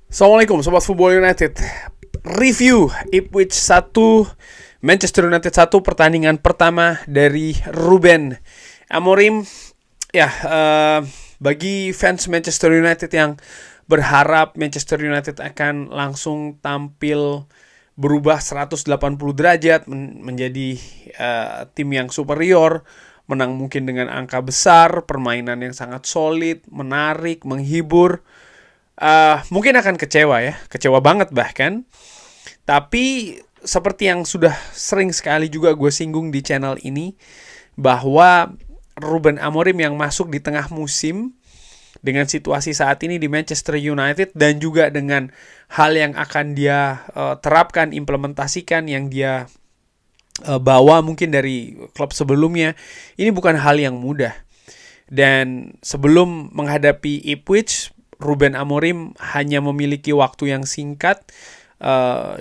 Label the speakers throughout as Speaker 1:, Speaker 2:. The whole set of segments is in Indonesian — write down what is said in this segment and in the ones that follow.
Speaker 1: Assalamualaikum Sobat Football United. Review Ipswich 1 Manchester United 1 pertandingan pertama dari Ruben Amorim. Ya, bagi fans Manchester United yang berharap Manchester United akan langsung tampil berubah 180 derajat menjadi tim yang superior, menang mungkin dengan angka besar, permainan yang sangat solid, menarik, menghibur, mungkin akan kecewa banget bahkan. Tapi seperti yang sudah sering sekali juga gue singgung di channel ini, bahwa Ruben Amorim yang masuk di tengah musim dengan situasi saat ini di Manchester United dan juga dengan hal yang akan dia terapkan, implementasikan, yang dia bawa mungkin dari klub sebelumnya, ini bukan hal yang mudah. Dan sebelum menghadapi Ipswich, Ruben Amorim hanya memiliki waktu yang singkat.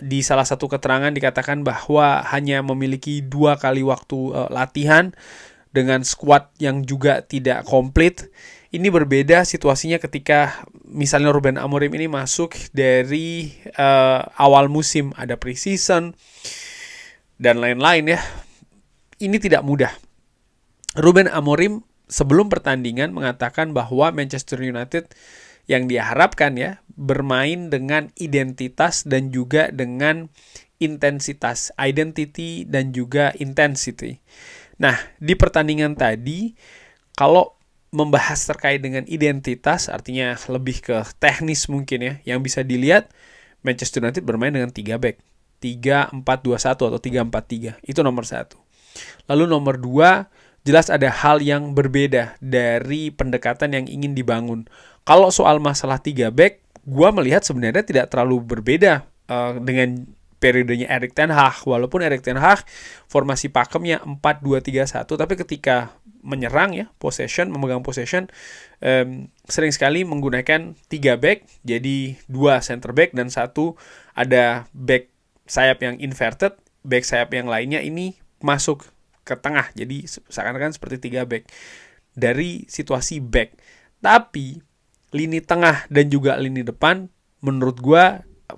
Speaker 1: Di salah satu keterangan dikatakan bahwa hanya memiliki 2 kali waktu latihan dengan skuad yang juga tidak komplit. Ini berbeda situasinya ketika misalnya Ruben Amorim ini masuk dari awal musim, ada preseason dan lain-lain ya. Ini tidak mudah. Ruben Amorim sebelum pertandingan mengatakan bahwa Manchester United yang dia harapkan ya bermain dengan identitas dan juga dengan intensitas, identity dan juga intensity. Nah, di pertandingan tadi kalau membahas terkait dengan identitas, artinya lebih ke teknis mungkin ya, yang bisa dilihat Manchester United bermain dengan 3 back, 3-4-2-1 atau 3-4-3. Itu nomor 1. Lalu nomor 2, jelas ada hal yang berbeda dari pendekatan yang ingin dibangun. Kalau soal masalah 3 back, gue melihat sebenarnya tidak terlalu berbeda dengan periodenya Erik ten Hag. Walaupun Erik ten Hag formasi pakemnya 4-2-3-1, tapi ketika menyerang ya, memegang possession, sering sekali menggunakan 3 back, jadi 2 center back dan 1 ada back sayap yang inverted, back sayap yang lainnya ini masuk ke tengah, jadi seakan-akan seperti 3 back dari situasi back. Tapi lini tengah dan juga lini depan menurut gue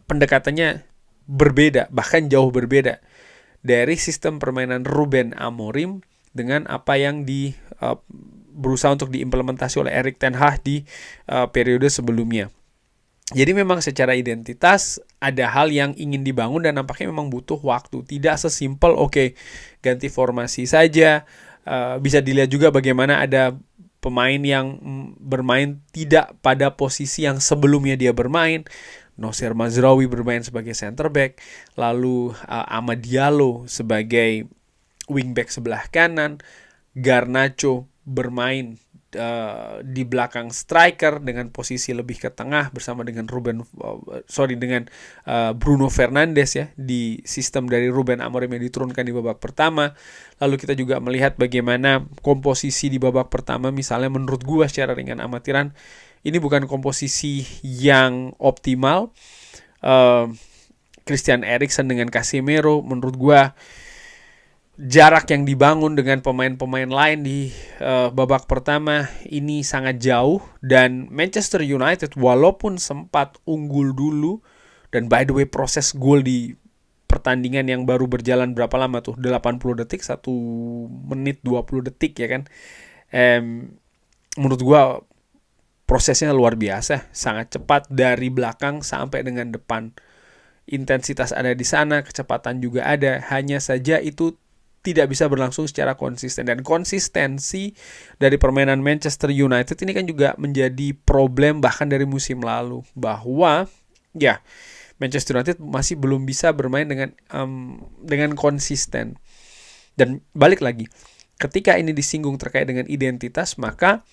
Speaker 1: pendekatannya berbeda, bahkan jauh berbeda dari sistem permainan Ruben Amorim dengan apa yang berusaha untuk diimplementasi oleh Erik ten Hag di periode sebelumnya. Jadi memang secara identitas ada hal yang ingin dibangun dan nampaknya memang butuh waktu. Tidak sesimpel ganti formasi saja. Bisa dilihat juga bagaimana ada pemain yang bermain tidak pada posisi yang sebelumnya dia bermain. Nocer Mazraoui bermain sebagai center back, lalu Amad Diallo sebagai wingback sebelah kanan, Garnacho bermain di belakang striker dengan posisi lebih ke tengah bersama dengan Bruno Fernandes ya di sistem dari Ruben Amorim yang diturunkan di babak pertama. Lalu kita juga melihat bagaimana komposisi di babak pertama, misalnya menurut gua secara ringan amatiran ini bukan komposisi yang optimal. Christian Eriksen dengan Casemiro menurut gua jarak yang dibangun dengan pemain-pemain lain di babak pertama ini sangat jauh. Dan Manchester United walaupun sempat unggul dulu, dan by the way proses gol di pertandingan yang baru berjalan berapa lama tuh, 80 detik, 1 menit 20 detik ya kan, menurut gua prosesnya luar biasa, sangat cepat dari belakang sampai dengan depan. Intensitas ada di sana, kecepatan juga ada, hanya saja itu tidak bisa berlangsung secara konsisten. Dan konsistensi dari permainan Manchester United ini kan juga menjadi problem bahkan dari musim lalu, bahwa ya Manchester United masih belum bisa bermain dengan konsisten. Dan balik lagi, ketika ini disinggung terkait dengan identitas, maka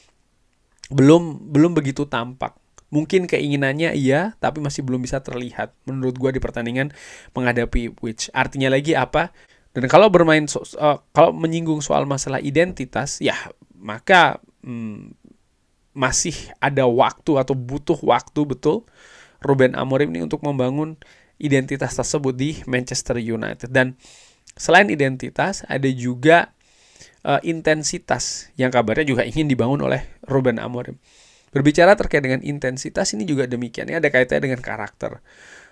Speaker 1: belum begitu tampak. Mungkin keinginannya iya, tapi masih belum bisa terlihat menurut gue di pertandingan menghadapi Ipswich. Artinya lagi apa? Dan kalau kalau menyinggung soal masalah identitas, ya maka masih ada waktu atau butuh waktu betul Ruben Amorim ini untuk membangun identitas tersebut di Manchester United. Dan selain identitas, ada juga intensitas yang kabarnya juga ingin dibangun oleh Ruben Amorim. Berbicara terkait dengan intensitas, ini juga demikian. Ini ada kaitannya dengan karakter.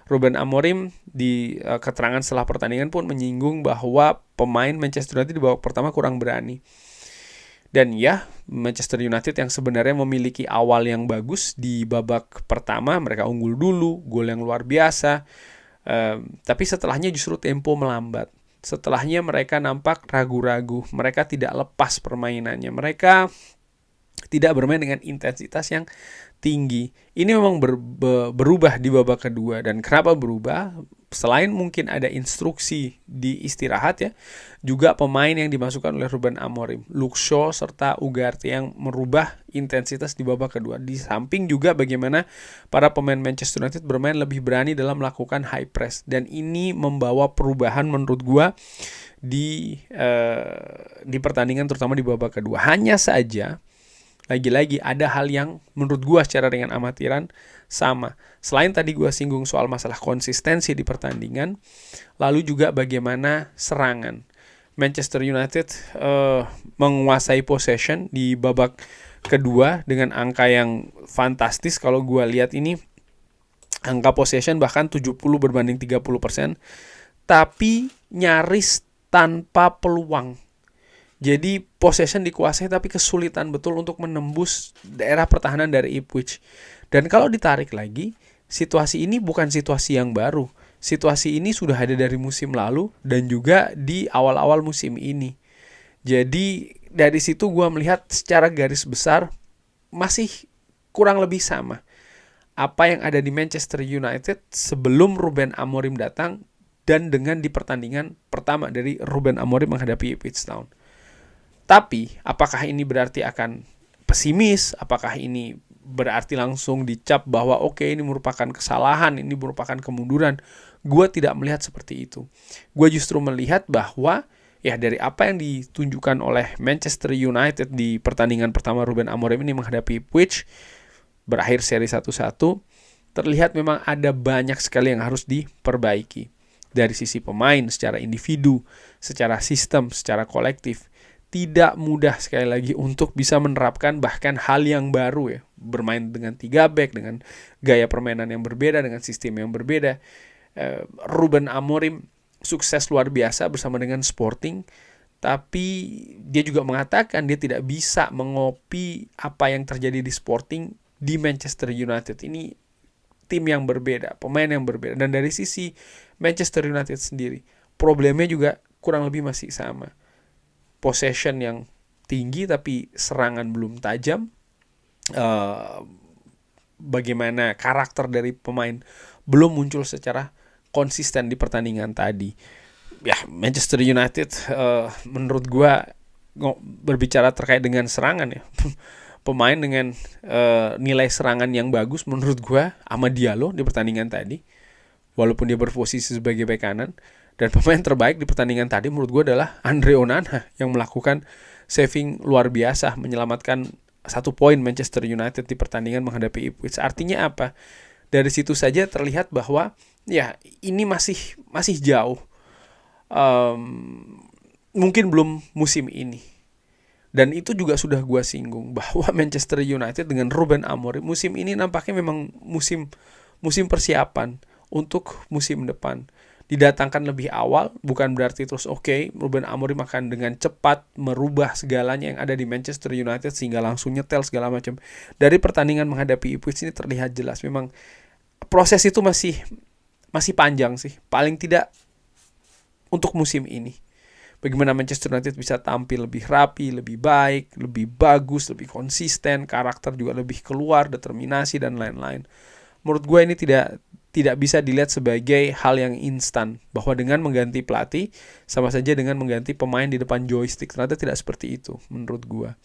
Speaker 1: Ruben Amorim di keterangan setelah pertandingan pun menyinggung bahwa pemain Manchester United di babak pertama kurang berani. Dan ya, Manchester United yang sebenarnya memiliki awal yang bagus di babak pertama, mereka unggul dulu, gol yang luar biasa. Tapi setelahnya justru tempo melambat. Setelahnya mereka nampak ragu-ragu, mereka tidak lepas permainannya, mereka tidak bermain dengan intensitas yang tinggi. Ini memang berubah di babak kedua. Dan kenapa berubah? Selain mungkin ada instruksi di istirahat ya, juga pemain yang dimasukkan oleh Ruben Amorim, Luke Shaw serta Ugarte yang merubah intensitas di babak kedua. Di samping juga bagaimana para pemain Manchester United bermain lebih berani dalam melakukan high press. Dan ini membawa perubahan menurut gua di pertandingan terutama di babak kedua. Hanya saja lagi-lagi ada hal yang menurut gua secara dengan amatiran sama. Selain tadi gua singgung soal masalah konsistensi di pertandingan, lalu juga bagaimana serangan. Manchester United menguasai possession di babak kedua dengan angka yang fantastis. Kalau gua lihat ini angka possession bahkan 70 berbanding 30%, tapi nyaris tanpa peluang. Jadi possession dikuasai tapi kesulitan betul untuk menembus daerah pertahanan dari Ipswich. Dan kalau ditarik lagi, situasi ini bukan situasi yang baru. Situasi ini sudah ada dari musim lalu dan juga di awal-awal musim ini. Jadi dari situ gue melihat secara garis besar masih kurang lebih sama. Apa yang ada di Manchester United sebelum Ruben Amorim datang dan dengan di pertandingan pertama dari Ruben Amorim menghadapi Ipswich Town. Tapi, apakah ini berarti akan pesimis? Apakah ini berarti langsung dicap bahwa oke, ini merupakan kesalahan, ini merupakan kemunduran? Gue tidak melihat seperti itu. Gue justru melihat bahwa ya dari apa yang ditunjukkan oleh Manchester United di pertandingan pertama Ruben Amorim ini menghadapi Ipswich, berakhir seri 1-1, terlihat memang ada banyak sekali yang harus diperbaiki. Dari sisi pemain, secara individu, secara sistem, secara kolektif. Tidak mudah sekali lagi untuk bisa menerapkan bahkan hal yang baru ya. Bermain dengan 3 back, dengan gaya permainan yang berbeda, dengan sistem yang berbeda. Ruben Amorim sukses luar biasa bersama dengan Sporting. Tapi dia juga mengatakan dia tidak bisa mengopi apa yang terjadi di Sporting di Manchester United. Ini tim yang berbeda, pemain yang berbeda. Dan dari sisi Manchester United sendiri, problemnya juga kurang lebih masih sama. Possession yang tinggi tapi serangan belum tajam. Bagaimana karakter dari pemain belum muncul secara konsisten di pertandingan tadi. Ya, Manchester United menurut gua berbicara terkait dengan serangan ya. Pemain dengan nilai serangan yang bagus menurut gua Amad Diallo di pertandingan tadi. Walaupun dia berposisi sebagai bek kanan. Dan pemain terbaik di pertandingan tadi menurut gue adalah Andre Onana yang melakukan saving luar biasa, menyelamatkan 1 poin Manchester United di pertandingan menghadapi Ipswich. Artinya apa? Dari situ saja terlihat bahwa ya ini masih jauh. Mungkin belum musim ini. Dan itu juga sudah gue singgung bahwa Manchester United dengan Ruben Amorim musim ini nampaknya memang musim persiapan untuk musim depan. Didatangkan lebih awal bukan berarti terus Ruben Amorim akan dengan cepat merubah segalanya yang ada di Manchester United sehingga langsung nyetel segala macam. Dari pertandingan menghadapi Ipswich ini terlihat jelas memang proses itu masih panjang sih, paling tidak untuk musim ini. Bagaimana Manchester United bisa tampil lebih rapi, lebih baik, lebih bagus, lebih konsisten, karakter juga lebih keluar, determinasi dan lain-lain. Menurut gue ini tidak bisa dilihat sebagai hal yang instan, bahwa dengan mengganti pelatih sama saja dengan mengganti pemain di depan joystick. Ternyata tidak seperti itu menurut gua.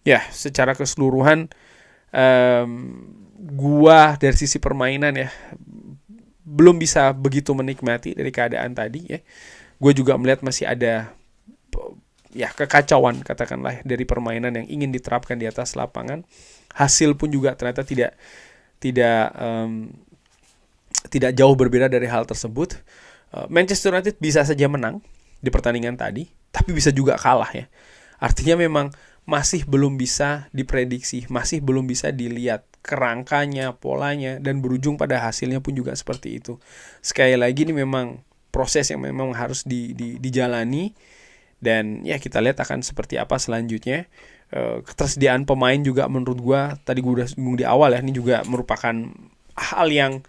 Speaker 1: Ya, secara keseluruhan gua dari sisi permainan ya belum bisa begitu menikmati dari keadaan tadi ya. Gua juga melihat masih ada ya kekacauan katakanlah dari permainan yang ingin diterapkan di atas lapangan. Hasil pun juga ternyata tidak jauh berbeda dari hal tersebut. Manchester United bisa saja menang di pertandingan tadi, tapi bisa juga kalah ya. Artinya memang masih belum bisa diprediksi, masih belum bisa dilihat kerangkanya, polanya, dan berujung pada hasilnya pun juga seperti itu. Sekali lagi ini memang proses yang memang harus dijalani, dan ya kita lihat akan seperti apa selanjutnya. Ketersediaan pemain juga menurut gue, tadi gue udah singgung di awal ya, ini juga merupakan hal yang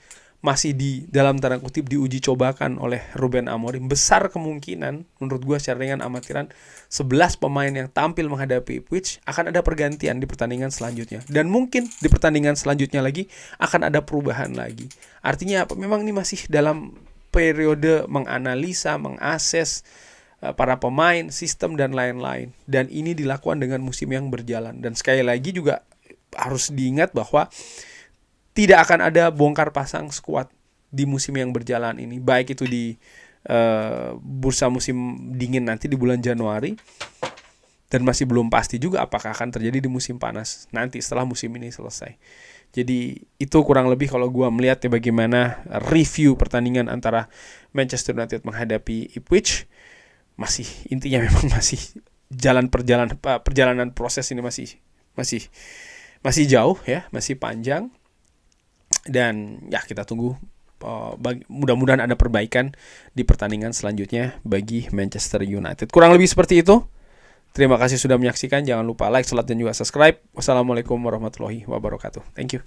Speaker 1: masih di dalam tanda kutip diuji cobakan oleh Ruben Amorim. Besar kemungkinan menurut gue secara ringan amatiran 11 pemain yang tampil menghadapi Ipswich akan ada pergantian di pertandingan selanjutnya, dan mungkin di pertandingan selanjutnya lagi akan ada perubahan lagi. Artinya apa? Memang ini masih dalam periode menganalisa, mengakses para pemain, sistem, dan lain-lain. Dan ini dilakukan dengan musim yang berjalan. Dan sekali lagi juga harus diingat bahwa tidak akan ada bongkar pasang skuad di musim yang berjalan ini. Baik itu di bursa musim dingin nanti di bulan Januari, dan masih belum pasti juga apakah akan terjadi di musim panas nanti setelah musim ini selesai. Jadi itu kurang lebih kalau gue melihat ya bagaimana review pertandingan antara Manchester United menghadapi Ipswich. Masih intinya memang masih perjalanan proses ini masih jauh ya, masih panjang, dan ya kita tunggu mudah-mudahan ada perbaikan di pertandingan selanjutnya bagi Manchester United. Kurang lebih seperti itu. Terima kasih sudah menyaksikan. Jangan lupa like, share, dan juga subscribe. Wassalamualaikum warahmatullahi wabarakatuh. Thank you.